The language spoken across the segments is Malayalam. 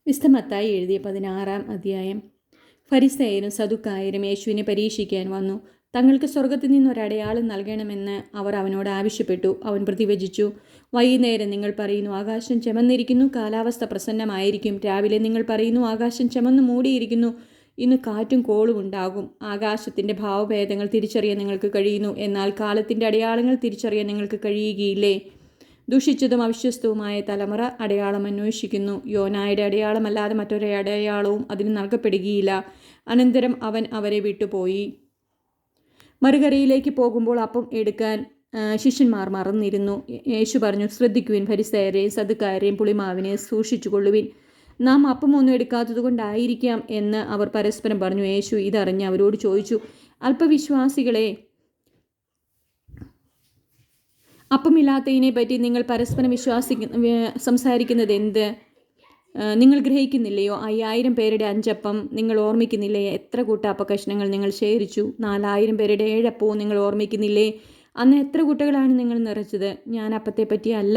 വിശുദ്ധ മത്തായി എഴുതിയ 16-ാം അധ്യായം. ഫരിസേയരും സദുക്കായരും യേശുവിനെ പരീക്ഷിക്കാൻ വന്നു. തങ്ങൾക്ക് സ്വർഗത്തിൽ നിന്നൊരടയാളം നൽകണമെന്ന് അവർ അവനോട് ആവശ്യപ്പെട്ടു. അവൻ പ്രതിവചിച്ചു, വൈകുന്നേരം നിങ്ങൾ പറയുന്നു ആകാശം ചെമന്നിരിക്കുന്നു, കാലാവസ്ഥ പ്രസന്നമായിരിക്കും. രാവിലെ നിങ്ങൾ പറയുന്നു ആകാശം ചെമന്നു മൂടിയിരിക്കുന്നു, ഇന്ന് കാറ്റും കോളും ഉണ്ടാകും. ആകാശത്തിൻ്റെ ഭാവഭേദങ്ങൾ തിരിച്ചറിയാൻ നിങ്ങൾക്ക് കഴിയുന്നു, എന്നാൽ കാലത്തിൻ്റെ അടയാളങ്ങൾ തിരിച്ചറിയാൻ നിങ്ങൾക്ക് കഴിയുകയില്ലേ? ദുഷിച്ചതും അവിശ്വസ്തവുമായ തലമുറ അടയാളം അന്വേഷിക്കുന്നു. യോനായുടെ അടയാളമല്ലാതെ മറ്റൊരു അടയാളവും അതിന് നൽകപ്പെടുകയില്ല. അനന്തരം അവൻ അവരെ വിട്ടുപോയി. മറുകരയിലേക്ക് പോകുമ്പോൾ അപ്പം എടുക്കാൻ ശിഷ്യന്മാർ മറന്നിരുന്നു. യേശു പറഞ്ഞു, ശ്രദ്ധിക്കുവിൻ, ഫരിസേയരെയും സദുക്കാരെയും പുളിമാവിനെ സൂക്ഷിച്ചുകൊള്ളുവിൻ. നാം അപ്പം ഒന്നും എടുക്കാത്തതുകൊണ്ടായിരിക്കാം എന്ന് അവർ പരസ്പരം പറഞ്ഞു. യേശു ഇതറിഞ്ഞ് അവരോട് ചോദിച്ചു, അല്പവിശ്വാസികളെ, അപ്പമില്ലാത്തതിനെ പറ്റി നിങ്ങൾ പരസ്പരം സംസാരിക്കുന്നത് എന്ത്? നിങ്ങൾ ഗ്രഹിക്കുന്നില്ലയോ? 5000 പേരുടെ 5 അപ്പം നിങ്ങൾ ഓർമ്മിക്കുന്നില്ലേ? എത്ര കൂട്ട അപ്പക്കഷ്ണങ്ങൾ നിങ്ങൾ ശേഖരിച്ചു? 4000 പേരുടെ 7 അപ്പവും നിങ്ങൾ ഓർമ്മിക്കുന്നില്ലേ? അന്ന് എത്ര കുട്ടകളാണ് നിങ്ങൾ നിറച്ചത്? ഞാൻ അപ്പത്തെപ്പറ്റി അല്ല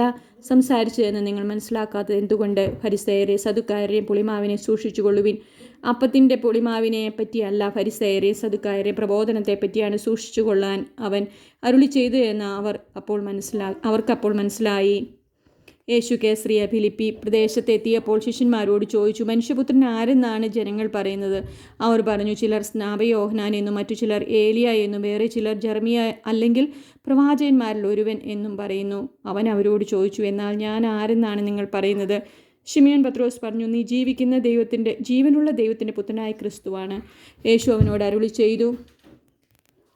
സംസാരിച്ചതെന്ന് നിങ്ങൾ മനസ്സിലാക്കാത്തത് എന്തുകൊണ്ട്? ഫരിസേയരെ സദുക്കായരെയും പുളിമാവിനെ സൂക്ഷിച്ചുകൊള്ളുവിൻ. അപ്പത്തിൻ്റെ പുളിമാവിനെ പറ്റിയല്ല, ഫരിസേയരെ സദുക്കായരെ പ്രബോധനത്തെ പറ്റിയാണ് സൂക്ഷിച്ചുകൊള്ളാൻ അവൻ അരുളി ചെയ്തു എന്ന് അവർക്കപ്പോൾ മനസ്സിലായി. യേശു കേസറിയ ഫിലിപ്പി പ്രദേശത്തെത്തിയപ്പോൾ ശിഷ്യന്മാരോട് ചോദിച്ചു, മനുഷ്യപുത്രൻ ആരെന്നാണ് ജനങ്ങൾ പറയുന്നത്? അവർ പറഞ്ഞു, ചിലർ സ്നാപയോഹന്നാൻ എന്നും മറ്റു ചിലർ ഏലിയ എന്നും വേറെ ചിലർ ജെറമിയ അല്ലെങ്കിൽ പ്രവാചകന്മാരിൽ ഒരുവൻ എന്നും പറയുന്നു. അവൻ അവരോട് ചോദിച്ചു, എന്നാൽ ഞാൻ ആരെന്നാണ് നിങ്ങൾ പറയുന്നത്? ശിമിയോൻ പത്രോസ് പറഞ്ഞു, നീ ജീവനുള്ള ദൈവത്തിൻ്റെ പുത്രനായ ക്രിസ്തുവാണ്. യേശു അവനോട് അരുളി ചെയ്തു,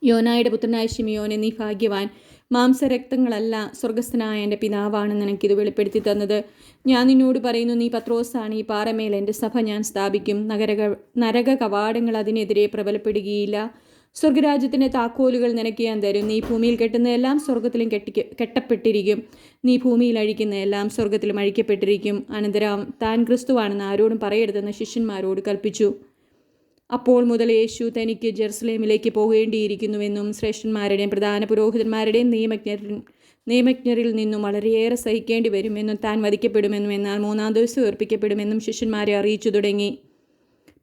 യോനായുടെ പുത്രനായ ശിമിയോനെ, നീ ഭാഗ്യവാൻ. മാംസരക്തങ്ങളല്ല, സ്വർഗസ്ഥനായ എൻ്റെ പിതാവാണ് നിനക്കിത് വെളിപ്പെടുത്തി തന്നത്. ഞാൻ നിന്നോട് പറയുന്നു, നീ പത്രോസാണ്. ഈ പാറമേൽ എൻ്റെ സഭ ഞാൻ സ്ഥാപിക്കും. നരക കവാടങ്ങൾ അതിനെതിരെ പ്രബലപ്പെടുകയില്ല. സ്വർഗരാജ്യത്തിൻ്റെ താക്കോലുകൾ നിനക്ക് ഞാൻ തരും. നീ ഭൂമിയിൽ കെട്ടുന്നതെല്ലാം സ്വർഗത്തിലും കെട്ടപ്പെട്ടിരിക്കും, നീ ഭൂമിയിൽ അഴിക്കുന്നതെല്ലാം സ്വർഗത്തിലും അഴിക്കപ്പെട്ടിരിക്കും. അനന്തരം താൻ ക്രിസ്തുവാണെന്ന് ആരോടും പറയരുതെന്ന് ശിഷ്യന്മാരോട് കൽപ്പിച്ചു. അപ്പോൾ മുതൽ യേശു തനിക്ക് ജെറുസലേമിലേക്ക് പോകേണ്ടിയിരിക്കുന്നുവെന്നും ശ്രേഷ്ഠന്മാരുടെയും പ്രധാന പുരോഹിതന്മാരുടെയും നിയമജ്ഞരിൽ നിന്നും വളരെയേറെ സഹിക്കേണ്ടി വരുമെന്നും താൻ വധിക്കപ്പെടുമെന്നും എന്നാൽ 3-ാം ദിവസം ഉയർപ്പിക്കപ്പെടുമെന്നും ശിഷ്യന്മാരെ അറിയിച്ചു തുടങ്ങി.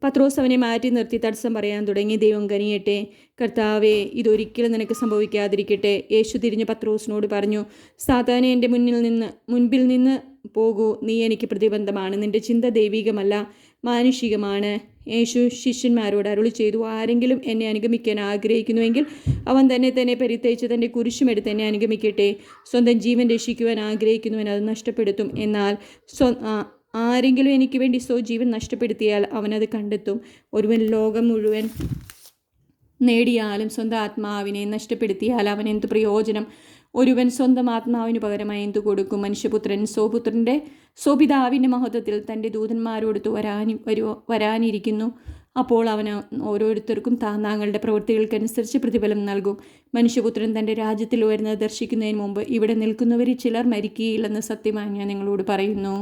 പത്രോസ് അവനെ മാറ്റി നിർത്തി തടസ്സം പറയാൻ തുടങ്ങി. ദൈവം കനിയട്ടെ, കർത്താവേ, ഇതൊരിക്കലും നിനക്ക് സംഭവിക്കാതിരിക്കട്ടെ. യേശു തിരിഞ്ഞ് പത്രോസിനോട് പറഞ്ഞു, സാത്താനെ, എൻ്റെ മുൻപിൽ നിന്ന് പോകൂ. നീ എനിക്ക് പ്രതിബന്ധമാണ്. നിന്റെ ചിന്ത ദൈവികമല്ല, മാനുഷികമാണ്. യേശു ശിഷ്യന്മാരോട് അരുളി ചെയ്തു, ആരെങ്കിലും എന്നെ അനുഗമിക്കാൻ ആഗ്രഹിക്കുന്നുവെങ്കിൽ അവൻ തന്നെ പരിത്യജിച്ച് തൻ്റെ കുരിശുമെടുത്ത് എന്നെ അനുഗമിക്കട്ടെ. സ്വന്തം ജീവൻ രക്ഷിക്കുവാൻ ആഗ്രഹിക്കുന്നവൻ അത് നഷ്ടപ്പെടുത്തും. എന്നാൽ ആരെങ്കിലും എനിക്ക് വേണ്ടി സ്വജീവൻ നഷ്ടപ്പെടുത്തിയാൽ അവനത് കണ്ടെത്തും. ഒരുവൻ ലോകം മുഴുവൻ നേടിയാലും സ്വന്തം ആത്മാവിനെ നഷ്ടപ്പെടുത്തിയാൽ അവൻ എന്ത് പ്രയോജനം? ഒരുവൻ സ്വന്തം ആത്മാവിന് പകരമായി എന്തു കൊടുക്കും? മനുഷ്യപുത്രൻ സ്വപിതാവിൻ്റെ മഹത്വത്തിൽ തൻ്റെ ദൂതന്മാരോടുത്ത് വരാനിരിക്കുന്നു. അപ്പോൾ അവൻ ഓരോരുത്തർക്കും താങ്കളുടെ പ്രവൃത്തികൾക്കനുസരിച്ച് പ്രതിഫലം നൽകും. മനുഷ്യപുത്രൻ തൻ്റെ രാജ്യത്തിൽ വരുന്നത് ദർശിക്കുന്നതിന് മുമ്പ് ഇവിടെ നിൽക്കുന്നവരിൽ ചിലർ മരിക്കുകയില്ലെന്ന് സത്യമായി ഞാൻ നിങ്ങളോട് പറയുന്നു.